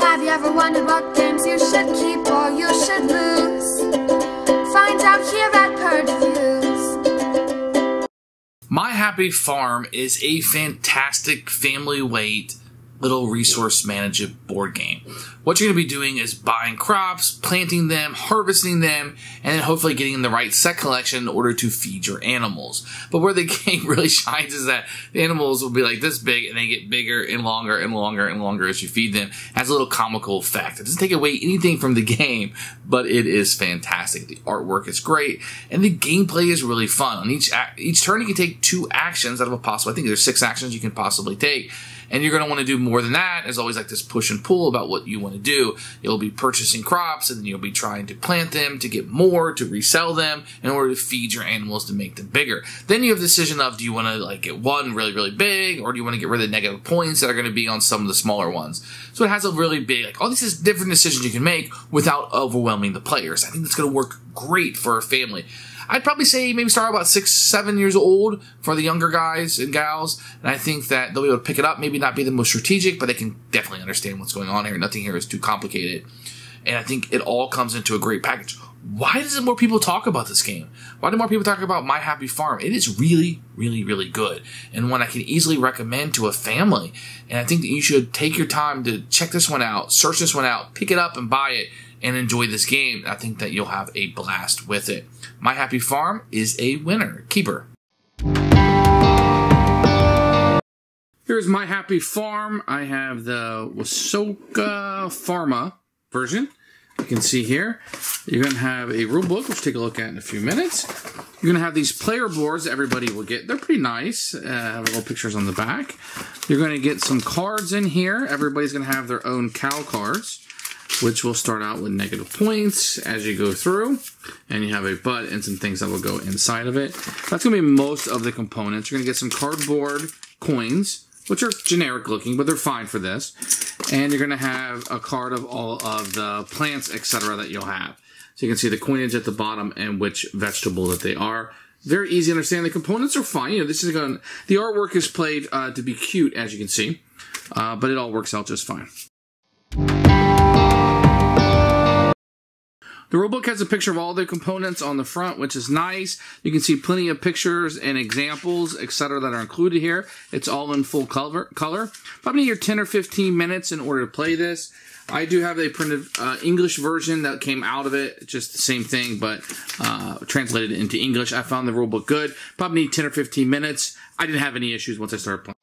Have you ever wondered what games you should keep or you should lose? Find out here at Purge Reviews. My Happy Farm is a fantastic family weight little resource management board game. What you're going to be doing is buying crops, planting them, harvesting them, and then hopefully getting the right set collection in order to feed your animals. But where the game really shines is that the animals will be like this big and they get bigger and longer and longer and longer as you feed them. It has a little comical effect. It doesn't take away anything from the game, but it is fantastic. The artwork is great and the gameplay is really fun. On each turn you can take 2 actions out of a possible, I think there's 6 actions you can possibly take. And you're going to want to do more than that. There's always like this push and pull about what you want to do. You'll be purchasing crops and then you'll be trying to plant them to get more, to resell them in order to feed your animals to make them bigger. Then you have the decision of, do you want to like get one really, really big, or do you want to get rid of the negative points that are going to be on some of the smaller ones? So it has a really big, like all these different decisions you can make without overwhelming the players. I think that's going to work great for a family. I'd probably say maybe start about 6, 7 years old for the younger guys and gals. And I think that they'll be able to pick it up, maybe not be the most strategic, but they can definitely understand what's going on here. Nothing here is too complicated. And I think it all comes into a great package. Why doesn't more people talk about this game? Why do more people talk about My Happy Farm? It is really, really, really good. And one I can easily recommend to a family. And I think that you should take your time to check this one out, search this one out, pick it up and buy it, and enjoy this game. I think that you'll have a blast with it. My Happy Farm is a winner. Keeper. Here's My Happy Farm. I have the Wasoka Pharma version. You can see here, you're going to have a rule book, which we'll take a look at in a few minutes. You're going to have these player boards that everybody will get. They're pretty nice. Have little pictures on the back. You're going to get some cards in here. Everybody's going to have their own cow cards, which will start out with negative points as you go through. And you have a butt and some things that will go inside of it. That's going to be most of the components. You're going to get some cardboard coins, which are generic looking, but they're fine for this. And you're going to have a card of all of the plants, etc. that you'll have. So you can see the coinage at the bottom and which vegetable that they are. Very easy to understand. The components are fine. You know, this is going. The artwork is played to be cute, as you can see, but it all works out just fine. The rulebook has a picture of all the components on the front, which is nice. You can see plenty of pictures and examples, etc. that are included here. It's all in full color. Probably need your 10 or 15 minutes in order to play this. I do have a printed English version that came out of it. Just the same thing, but translated into English. I found the rulebook good. Probably need 10 or 15 minutes. I didn't have any issues once I started playing.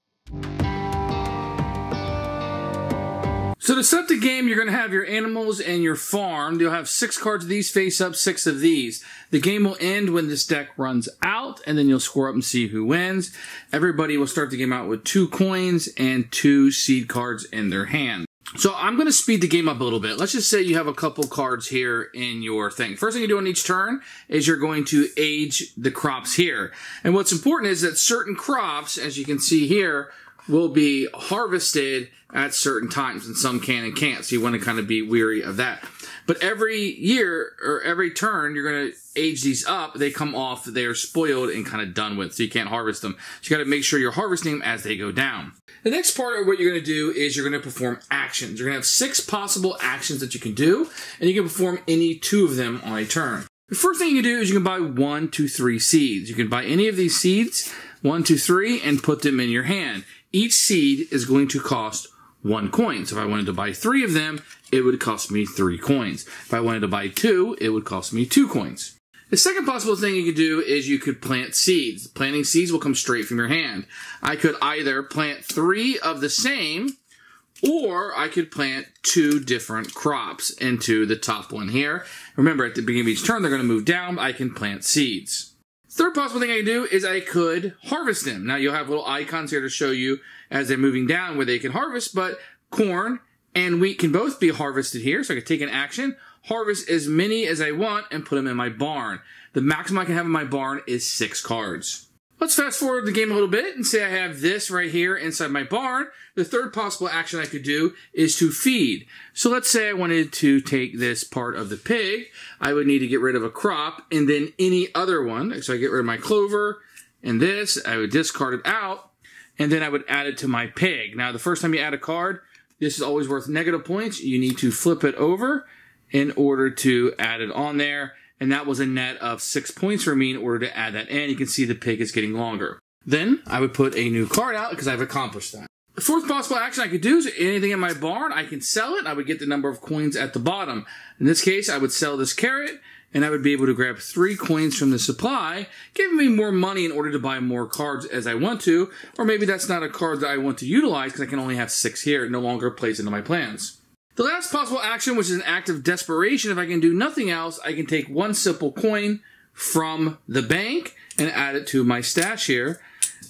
So to set the game, you're going to have your animals and your farm. You'll have 6 cards of these face up, 6 of these. The game will end when this deck runs out, and then you'll score up and see who wins. Everybody will start the game out with 2 coins and 2 seed cards in their hand. So I'm going to speed the game up a little bit. Let's just say you have a couple cards here in your thing. First thing you do on each turn is you're going to age the crops here. And what's important is that certain crops, as you can see here, will be harvested at certain times, and some can and can't, so you want to kind of be weary of that. But every year, or every turn, you're going to age these up. They come off, they're spoiled and kind of done with, so you can't harvest them. So you got to make sure you're harvesting them as they go down. The next part of what you're going to do is you're going to perform actions. You're going to have 6 possible actions that you can do, and you can perform any 2 of them on a turn. The first thing you can do is you can buy 1, 2, 3 seeds. You can buy any of these seeds, 1, 2, 3, and put them in your hand. Each seed is going to cost 1 coin. So if I wanted to buy 3 of them, it would cost me 3 coins. If I wanted to buy 2, it would cost me 2 coins. The second possible thing you could do is you could plant seeds. Planting seeds will come straight from your hand. I could either plant 3 of the same, or I could plant 2 different crops into the top one here. Remember, at the beginning of each turn, they're going to move down. I can plant seeds. Third possible thing I can do is I could harvest them. Now you'll have little icons here to show you as they're moving down where they can harvest, but corn and wheat can both be harvested here. So I could take an action, harvest as many as I want, and put them in my barn. The maximum I can have in my barn is 6 cards. Let's fast forward the game a little bit and say I have this right here inside my barn. The third possible action I could do is to feed. So let's say I wanted to take this part of the pig. I would need to get rid of a crop and then any other one. So I get rid of my clover and this. I would discard it out and then I would add it to my pig. Now the first time you add a card, This is always worth negative points. You need to flip it over in order to add it on there. And that was a net of 6 points for me in order to add that in. You can see the pig is getting longer. Then I would put a new card out because I've accomplished that. The fourth possible action I could do is anything in my barn, I can sell it. I would get the number of coins at the bottom. In this case, I would sell this carrot, and I would be able to grab 3 coins from the supply, giving me more money in order to buy more cards as I want to. Or maybe that's not a card that I want to utilize because I can only have 6 here. It no longer plays into my plans. The last possible action, which is an act of desperation, if I can do nothing else, I can take 1 simple coin from the bank and add it to my stash here.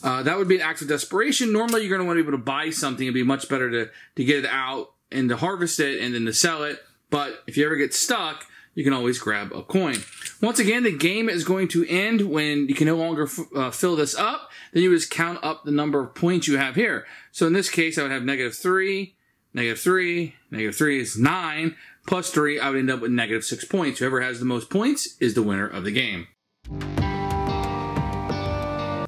That would be an act of desperation. Normally, you're going to want to be able to buy something. It'd be much better to get it out and to harvest it and then to sell it. But if you ever get stuck, you can always grab a coin. Once again, the game is going to end when you can no longer fill this up. Then you just count up the number of points you have here. So in this case, I would have -3, -3, -3 is 9, plus 3, I would end up with -6 points. Whoever has the most points is the winner of the game.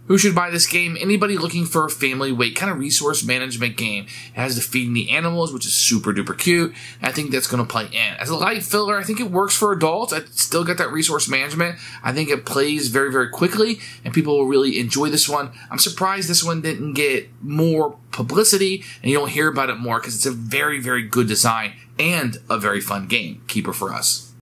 Who should buy this game? Anybody looking for a family weight kind of resource management game. It has the feeding the animals, which is super duper cute. I think that's going to play in. As a light filler, I think it works for adults. I still got that resource management. I think it plays very, very quickly, and people will really enjoy this one. I'm surprised this one didn't get more publicity, and you don't hear about it more because it's a very, very good design and a very fun game. Keeper for us.